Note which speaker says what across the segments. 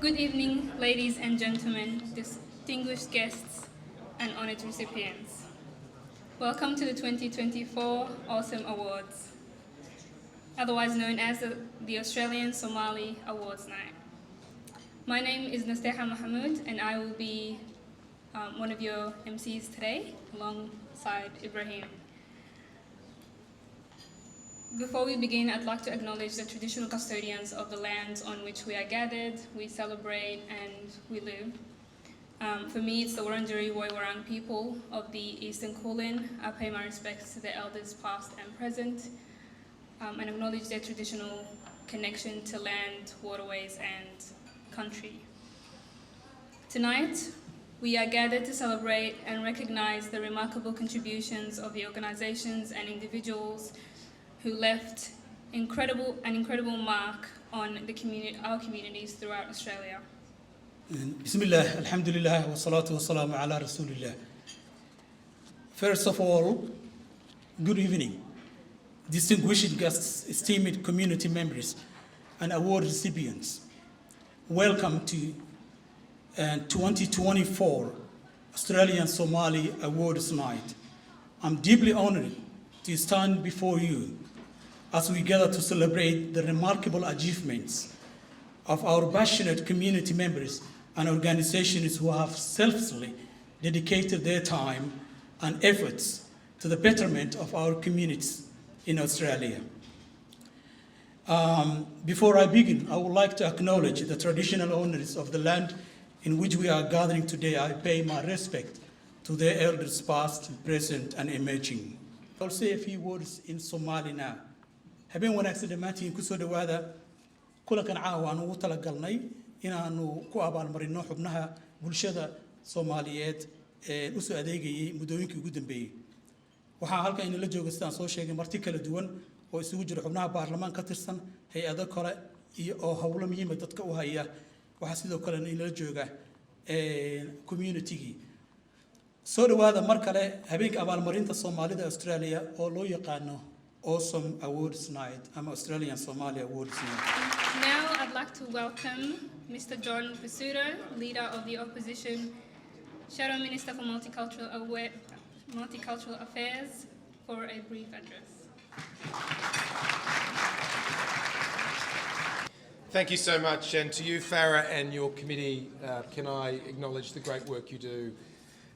Speaker 1: Good evening, ladies and gentlemen, distinguished guests, and honored recipients. Welcome to the 2024 Ausom Awards, otherwise known as the Australian Somali Awards Night. My name is Nasteha Mahmoud, and I will be one of your MCs today, alongside Ibrahim. Before we begin, I'd like to acknowledge the traditional custodians of the lands on which we are gathered, we celebrate, and we live. For me, it's the Wurundjeri Woiwurrung people of the Eastern Kulin. I pay my respects to the elders past and present, and acknowledge their traditional connection to land, waterways, and country. Tonight, we are gathered to celebrate and recognize the remarkable contributions of the organizations and individuals who left an incredible mark on our communities throughout Australia.
Speaker 2: Bismillah, alhamdulillah, wa salatu wa salamu ala rasulillah. First of all, good evening, distinguished guests, esteemed community members, and award recipients. Welcome to 2024 Australian Somali Awards Night. I'm deeply honored to stand before you as we gather to celebrate the remarkable achievements of our passionate community members and organizations who have selflessly dedicated their time and efforts to the betterment of our communities in Australia. Before I begin, I would like to acknowledge the traditional owners of the land in which we are gathering today. I pay my respect to their elders past, present, and emerging. I'll say a few words in Somali now. Habeen wanaagsan dhammaantiin ku soo dhawaada kulankan caawa aan ugu talagalnay inaanu ku abaalmarino xubnaha bulshada Soomaaliyeed ee u soo adeegayay muddooyinkii ugu dambeeyay. Waxaa halkan inala jooga sidaan soo sheegay marti kala duwan oo isugu jira xubnaha baarlamaanka ka tirsan, hay'ado kale iyo oo hawlo muhiim ah dadka u haya. Waxaa sidoo kale inala jooga community-gi. Soo dhawaada mar kale habeenka abaalmarinta Soomaalida Australia oo loo yaqaano Ausom Awards Night. I'm Australian Somali Awards Night.
Speaker 1: Now I'd like to welcome Mr. John Pisuto, Leader of the Opposition, Shadow Minister for Multicultural Affairs, for a brief address.
Speaker 3: Thank you so much, and to you, Farah, and your committee, can I acknowledge the great work you do.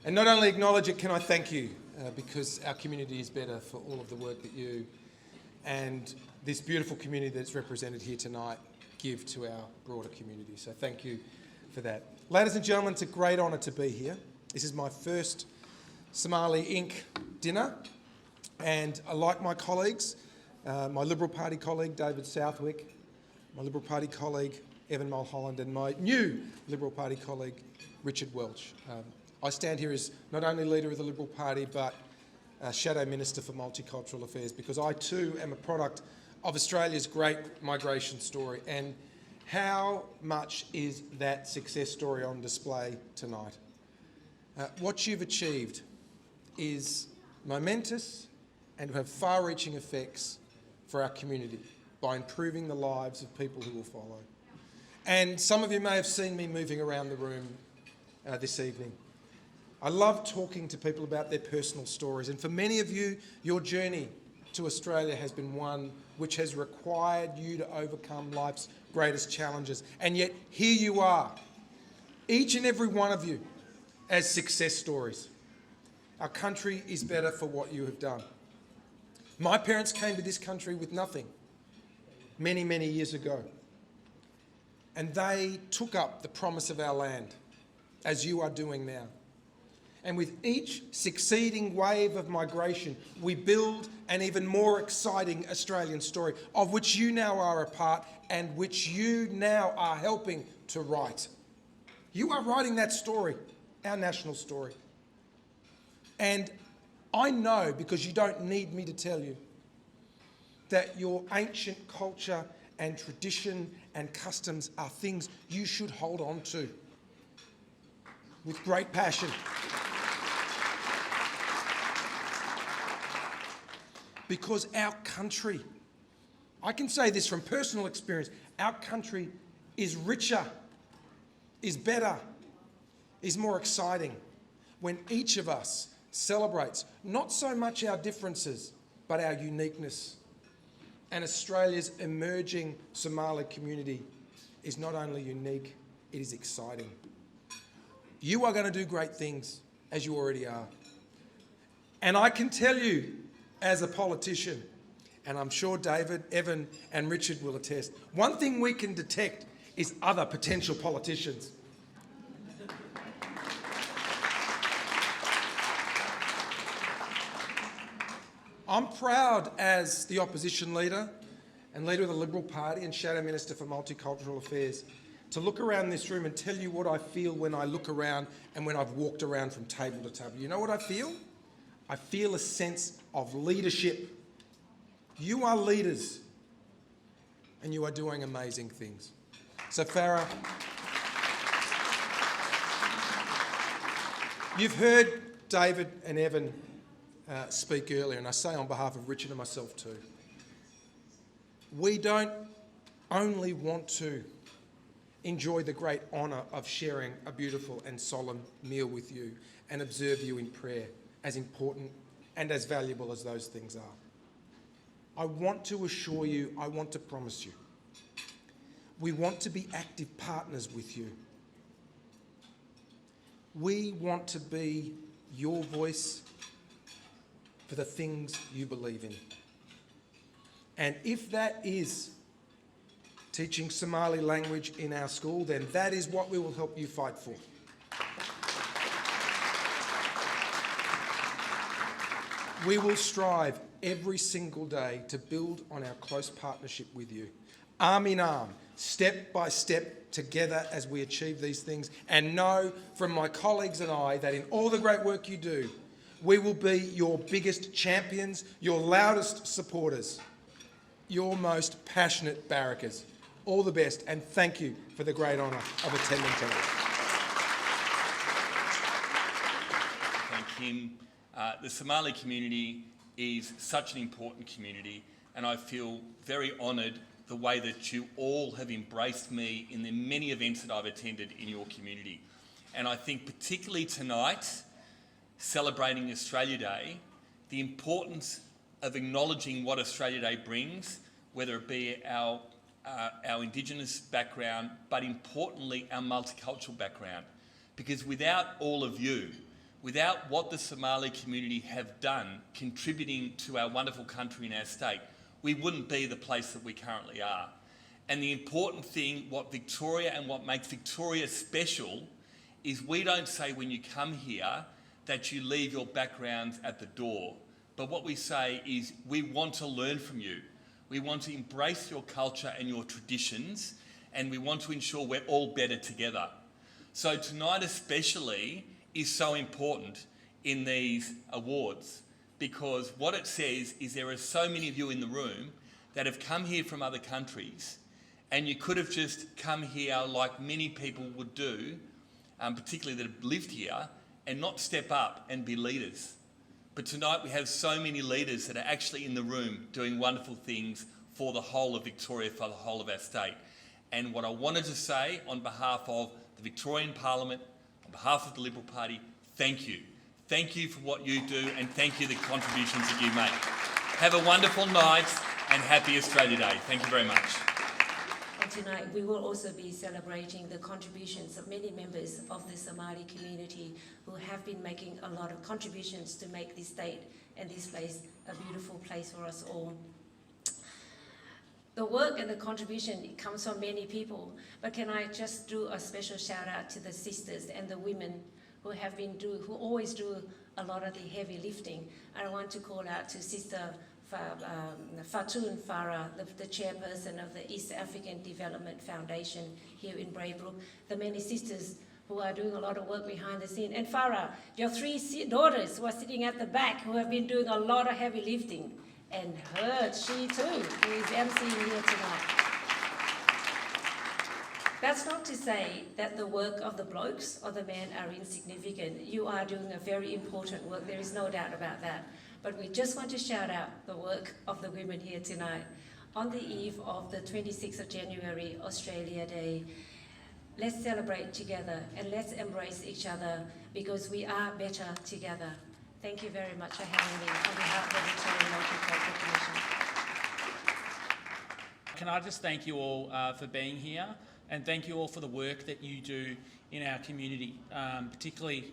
Speaker 3: And not only acknowledge it, can I thank you, because our community is better for all of the work that you and this beautiful community that's represented here tonight give to our broader community. So thank you for that. Ladies and gentlemen, it's a great honour to be here. This is my first Somali Inc. dinner, and like my colleagues, my Liberal Party colleague David Southwick, my Liberal Party colleague Evan Mulholland, and my new Liberal Party colleague Richard Welch. I stand here as not only leader of the Liberal Party but Shadow Minister for Multicultural Affairs, because I too am a product of Australia's great migration story. And how much is that success story on display tonight? What you've achieved is momentous and will have far-reaching effects for our community by improving the lives of people who will follow. And some of you may have seen me moving around the room this evening. I love talking to people about their personal stories, and for many of you, your journey to Australia has been one which has required you to overcome life's greatest challenges. And yet here you are, each and every one of you, as success stories. Our country is better for what you have done. My parents came to this country with nothing many, many years ago. And they took up the promise of our land, as you are doing now. And with each succeeding wave of migration, we build an even more exciting Australian story, of which you now are a part and which you now are helping to write. You are writing that story, our national story. And I know, because you don't need me to tell you, that your ancient culture and tradition and customs are things you should hold on to with great passion. Because our country, I can say this from personal experience, our country is richer, is better, is more exciting when each of us celebrates not so much our differences, but our uniqueness. And Australia's emerging Somali community is not only unique, it is exciting. You are going to do great things, as you already are. And I can tell you, as a politician, and I'm sure David, Evan and Richard will attest, one thing we can detect is other potential politicians. I'm proud, as the opposition leader and leader of the Liberal Party and Shadow Minister for Multicultural Affairs, to look around this room and tell you what I feel when I look around and when I've walked around from table to table. You know what I feel? I feel a sense of leadership. You are leaders, and you are doing amazing things. So Farah, you've heard David and Evan speak earlier, and I say on behalf of Richard and myself too, we don't only want to enjoy the great honour of sharing a beautiful and solemn meal with you and observe you in prayer, as important and as valuable as those things are. I want to assure you, I want to promise you, we want to be active partners with you. We want to be your voice for the things you believe in. And if that is teaching Somali language in our school, then that is what we will help you fight for. We will strive every single day to build on our close partnership with you, arm in arm, step by step, together as we achieve these things, and know from my colleagues and I that in all the great work you do, we will be your biggest champions, your loudest supporters, your most passionate barrackers. All the best, and thank you for the great honour of attending tonight.
Speaker 4: Thank him. The Somali community is such an important community, and I feel very honoured the way that you all have embraced me in the many events that I've attended in your community. And I think particularly tonight, celebrating Australia Day, the importance of acknowledging what Australia Day brings, whether it be our Indigenous background, but importantly our multicultural background. Because without all of you, without what the Somali community have done contributing to our wonderful country and our state, we wouldn't be the place that we currently are. And the important thing, what Victoria and what makes Victoria special, is we don't say when you come here that you leave your backgrounds at the door. But what we say is we want to learn from you. We want to embrace your culture and your traditions, and we want to ensure we're all better together. So tonight especially is so important in these awards, because what it says is there are so many of you in the room that have come here from other countries, and you could have just come here like many people would do, particularly that have lived here, and not step up and be leaders. But tonight we have so many leaders that are actually in the room doing wonderful things for the whole of Victoria, for the whole of our state. And what I wanted to say on behalf of the Victorian Parliament, on behalf of the Liberal Party, thank you. Thank you for what you do, and thank you for the contributions that you make. Have a wonderful night and happy Australia Day. Thank you very much.
Speaker 5: And tonight we will also be celebrating the contributions of many members of the Somali community who have been making a lot of contributions to make this state and this place a beautiful place for us all. The work and the contribution, it comes from many people, but can I just do a special shout out to the sisters and the women who always do a lot of the heavy lifting. I want to call out to Sister Fatoon Farah, the chairperson of the East African Development Foundation here in Braybrook, the many sisters who are doing a lot of work behind the scene. And Farah, your 3 daughters who are sitting at the back who have been doing a lot of heavy lifting. And she too, who is emceeing here tonight. That's not to say that the work of the blokes or the men are insignificant. You are doing a very important work, there is no doubt about that. But we just want to shout out the work of the women here tonight. On the eve of the 26th of January, Australia Day, let's celebrate together and let's embrace each other because we are better together. Thank you very much for having me on behalf of the Victorian Multicultural Commission.
Speaker 6: Can I just thank you all for being here, and thank you all for the work that you do in our community, particularly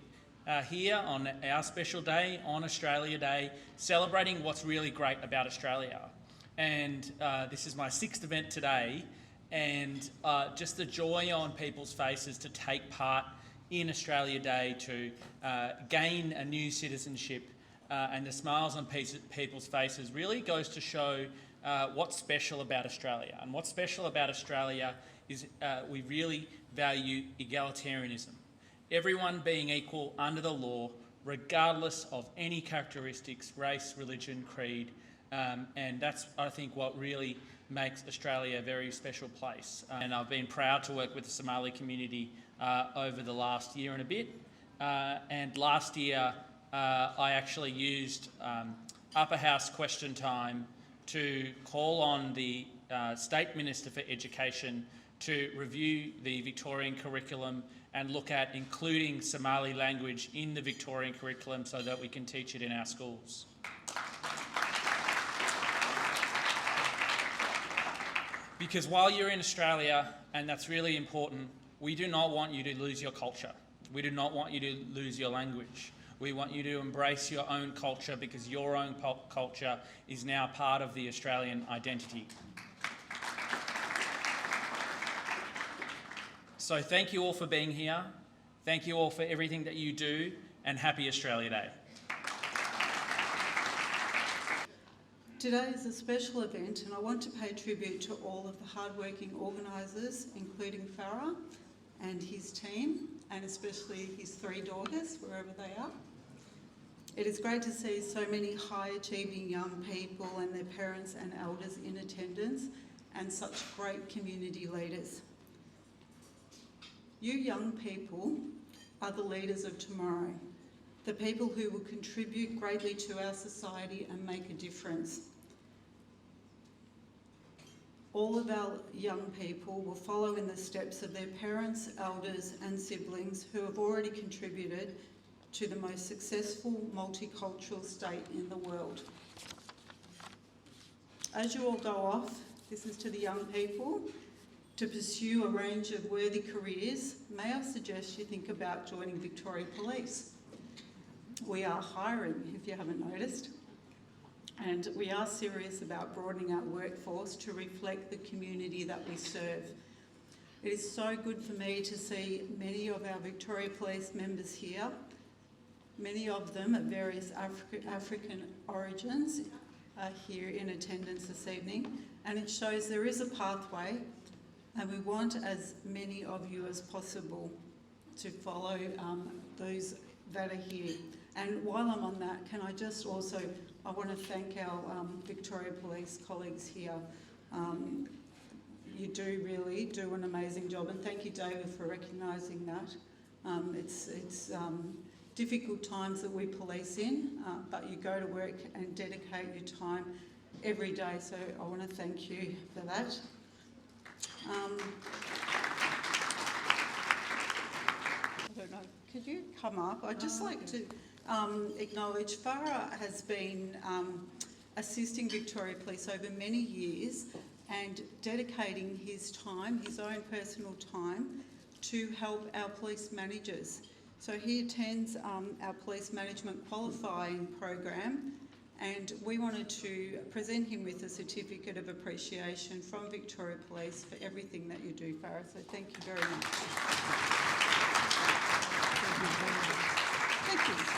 Speaker 6: here on our special day, on Australia Day, celebrating what's really great about Australia. And this is my 6th event today, and just the joy on people's faces to take part in Australia Day, to gain a new citizenship, and the smiles on people's faces really goes to show what's special about Australia. And what's special about Australia is we really value egalitarianism. Everyone being equal under the law, regardless of any characteristics, race, religion, creed, and that's, I think, what really makes Australia a very special place. And I've been proud to work with the Somali community over the last year and a bit. And last year, I actually used Upper House question time to call on the State Minister for Education to review the Victorian curriculum and look at including Somali language in the Victorian curriculum so that we can teach it in our schools. Because while you're in Australia, and that's really important, we do not want you to lose your culture. We do not want you to lose your language. We want you to embrace your own culture because your own culture is now part of the Australian identity. So thank you all for being here. Thank you all for everything that you do, and happy Australia Day.
Speaker 7: Today is a special event, and I want to pay tribute to all of the hardworking organisers, including Farah and his team, and especially his 3 daughters, wherever they are. It is great to see so many high-achieving young people and their parents and elders in attendance, and such great community leaders. You young people are the leaders of tomorrow, the people who will contribute greatly to our society and make a difference. All of our young people will follow in the steps of their parents, elders and siblings who have already contributed to the most successful multicultural state in the world. As you all go off, this is to the young people, to pursue a range of worthy careers, may I suggest you think about joining Victoria Police. We are hiring, if you haven't noticed, and we are serious about broadening our workforce to reflect the community that we serve. It is so good for me to see many of our Victoria Police members here, many of them at various African origins are here in attendance this evening, and it shows there is a pathway, and we want as many of you as possible to follow those that are here. And while I'm on that, can I just also, I want to thank our Victoria Police colleagues here. You do really do an amazing job, and thank you, David, for recognising that. It's difficult times that we police in, but you go to work and dedicate your time every day, so I want to thank you for that. I don't know, could you come up? I'd just like to acknowledge Farah has been assisting Victoria Police over many years and dedicating his time, his own personal time, to help our police managers. So he attends our police management qualifying program, and we wanted to present him with a certificate of appreciation from Victoria Police for everything that you do, Farah. So thank you very much. Thank you.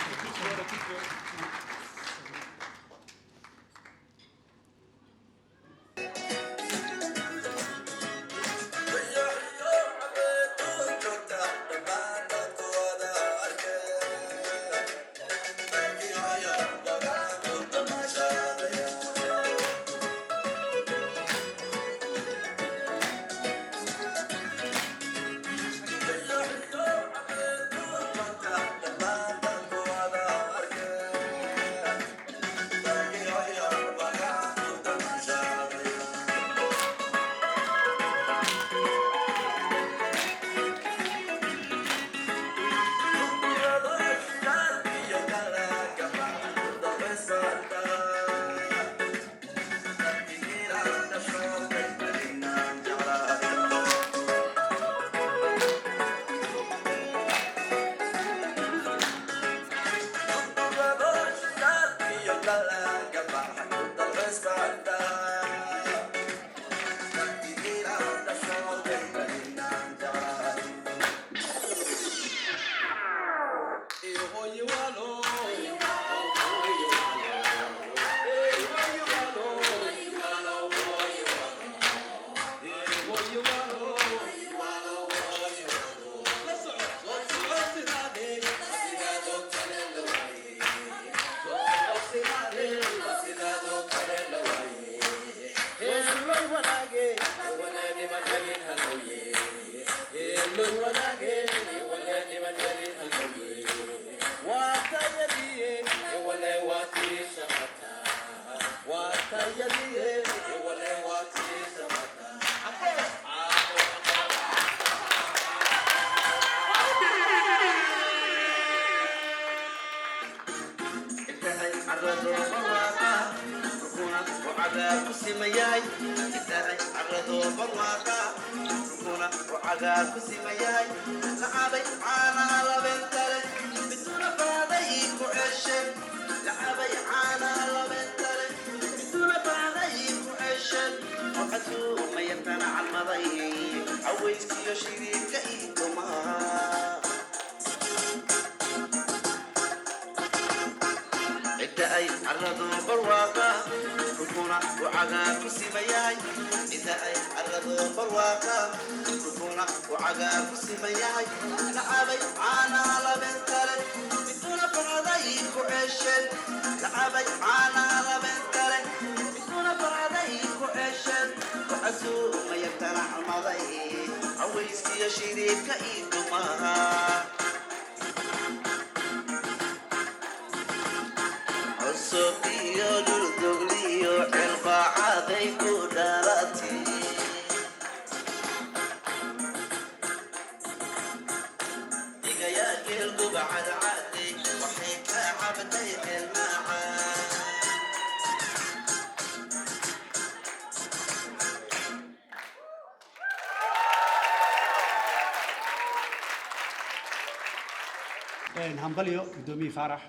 Speaker 8: hambalyo gudoomiye Faarax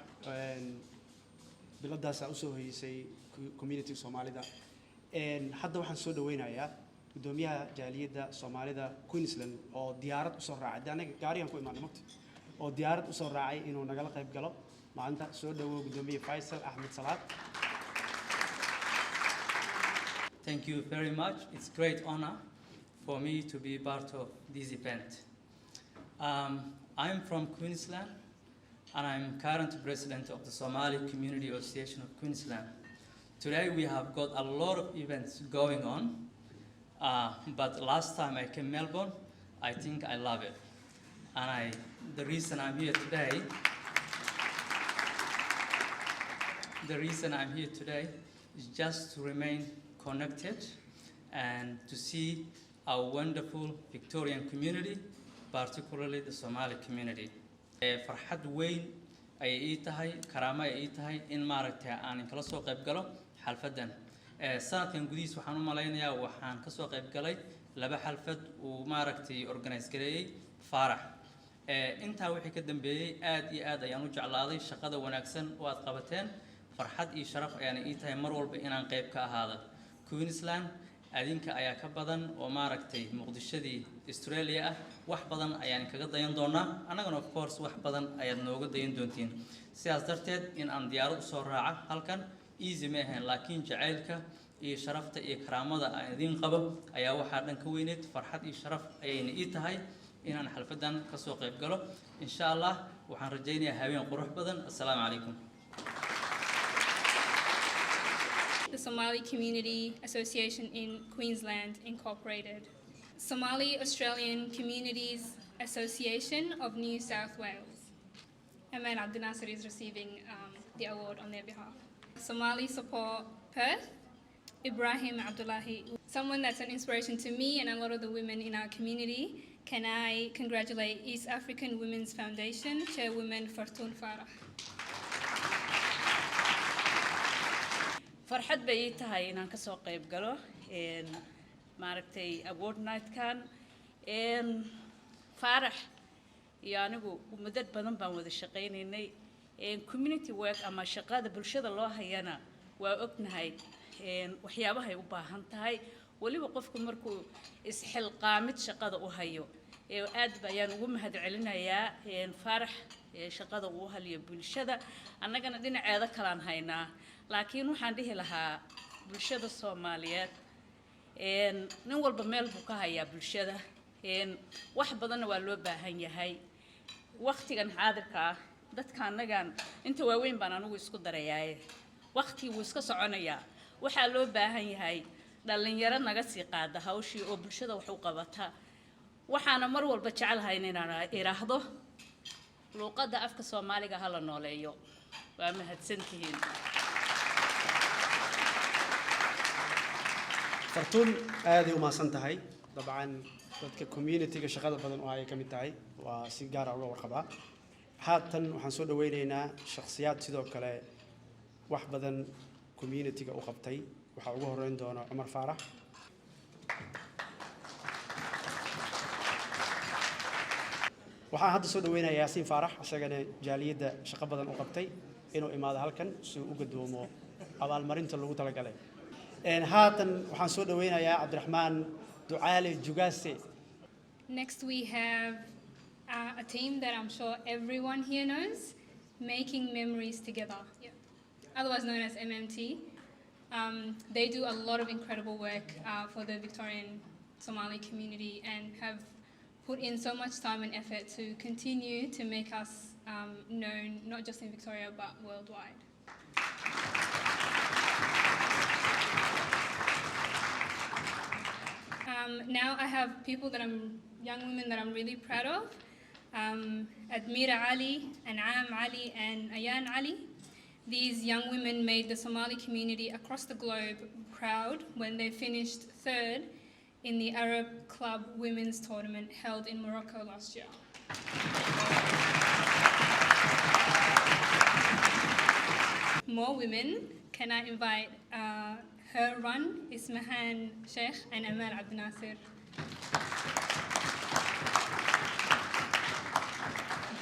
Speaker 8: biladaas u soo hoysay community Soomaalida hadda waxaan soo dhaweynayaa gudoomiyaha jaaliyadda Soomaalida Queensland oo diyaarad u soo raacay anaga gaariyan ku imaanay mugti oo diyaarad u soo raacay inuu nagala qayb galo maanta soo dhawo gudoomiye Faisal Ahmed Salaad.
Speaker 9: Thank you very much. It's a great honor for me to be part of this event. I'm from Queensland, and I'm current president of the Somali Community Association of Queensland. Today we have got a lot of events going on, but last time I came to Melbourne, I think I love it. And the reason I'm here today is just to remain connected and to see our wonderful Victorian community, particularly the Somali community. farxad weyn ay ii tahay karaama ay ii tahay in maaragtay aan kala soo qayb galo xalfadan sanadkan gudihiis waxaan u malaynayaa waxaan ka soo qayb galay laba xalfad uu maaragtay organize gareeyay faarax intaa wixii ka dambeeyay aad iyo aad ayaan u jeclaaday shaqada wanaagsan oo aad qabateen farxad iyo sharaf ayaan ii tahay mar walba inaan qayb ka ahaado Queensland adinka ayaa ka badan oo maaragtay muqdishadii Australia ah wax badan ayaan kaga dayan doonaa annagana of course wax badan ayaad nooga dayan doontiin sidaas darteed in aan diyaarad u soo raaca halkan easy ma ahayn laakiin jacaylka iyo sharafta iyo karaamada aan idin qabo ayaa waxaa dhan ka weyneed farxad iyo sharaf ayayna ii tahay inaan xalfadan ka soo qayb galo insha Allah waxaan rajaynayaa habeen qurux badan assalaamu calaykum
Speaker 1: The Somali Community Association in Queensland Incorporated. Somali Australian Communities Association of New South Wales. Aman Abdel Nasser is receiving the award on their behalf. Somali Support Perth, Ibrahim Abdullahi. Someone that's an inspiration to me and a lot of the women in our community. Can I congratulate East African Women's Foundation Chairwoman Fartoon Farah.
Speaker 10: farxad bay ii tahay inaan ka soo qayb galo maaragtay award night-kan faarax iyo anigu muddo badan baan wada shaqaynaynay community work ama shaqada bulshada loo hayana waa ognahay waxyaabahay u baahan tahay waliba qofku markuu isxilqaamid shaqada u hayo aad bayaan ugu mahadcelinayaa faarax shaqada uu haliyo bulshada annagana dhinaceeda kalaan haynaa laakiin waxaan dhihi lahaa bulshada Soomaaliyeed nin walba meel buu ka hayaa bulshada wax badan waa loo baahan yahay waqtigan xaadirka ah dadka annagan inta waaweyn baan anigu isku darayaa waqti wuu iska soconayaa waxa loo baahan yahay dhalinyaro naga sii qaada hawshii oo bulshada wax u qabata waxaana mar walba jecelahay inaan iraahdo luqadda afka Soomaaliga hala nooleeyo waa mahadsantihiin
Speaker 8: fartuun aad ay u maasan tahay dabcan dadka community-ga shaqada badan oo ay ka mid tahay waa si gaar ah uga warqabaa haatan waxaan soo dhaweynaynaa shakhsiyaad sidoo kale wax badan community-ga u qabtay waxaa ugu horeyn doona Cumar Faarax waxaan hadda soo dhaweynayaa Yaasiin Faarax isagana jaaliyadda shaqo badan u qabtay inuu imaado halkan si uu u gadoomo abaalmarinta lagu talagalay haatan waxaan soo dhaweynayaa Cabdiraxmaan Ducaale Jugaase
Speaker 1: Next we have a team that I'm sure everyone here knows, Making Memories Together, otherwise known as MMT. They do a lot of incredible work for the Victorian Somali community and have put in so much time and effort to continue to make us known not just in Victoria but worldwide. Now I have young women that I'm really proud of. Admira Ali, An'am Ali and Ayan Ali. These young women made the Somali community across the globe proud when they finished third in the Arab Club Women's Tournament held in Morocco last year. More women, can I invite her run, Ismahan Sheikh and Amal Abdel Nasser.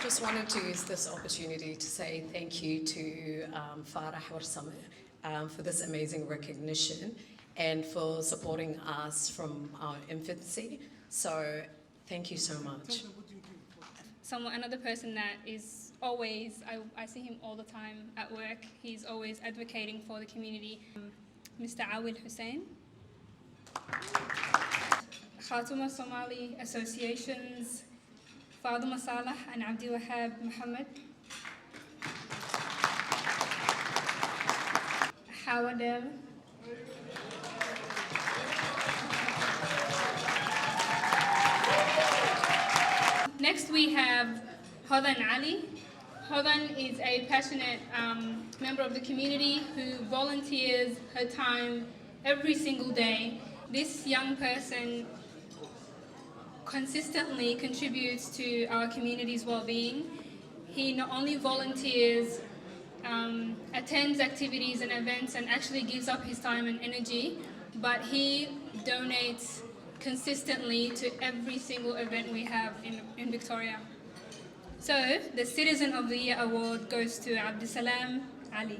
Speaker 11: Just wanted to use this opportunity to say thank you to Farah Warsame for this amazing recognition and for supporting us from our infancy. So thank you so much.
Speaker 1: Another person that is always, I see him all the time at work, he's always advocating for the community. Mr. Awil Hussein. Khatuma Somali Associations, Faduma Salah and Abdi Wahab Muhammad. Hawadel. Next we have Hodan Ali. Hodan is a passionate member of the community who volunteers her time every single day. This young person consistently contributes to our community's well-being. He not only volunteers attends activities and events and actually gives up his time and energy, but he donates consistently to every single event we have in Victoria. So the Citizen of the Year award goes to Abdisalam Ali.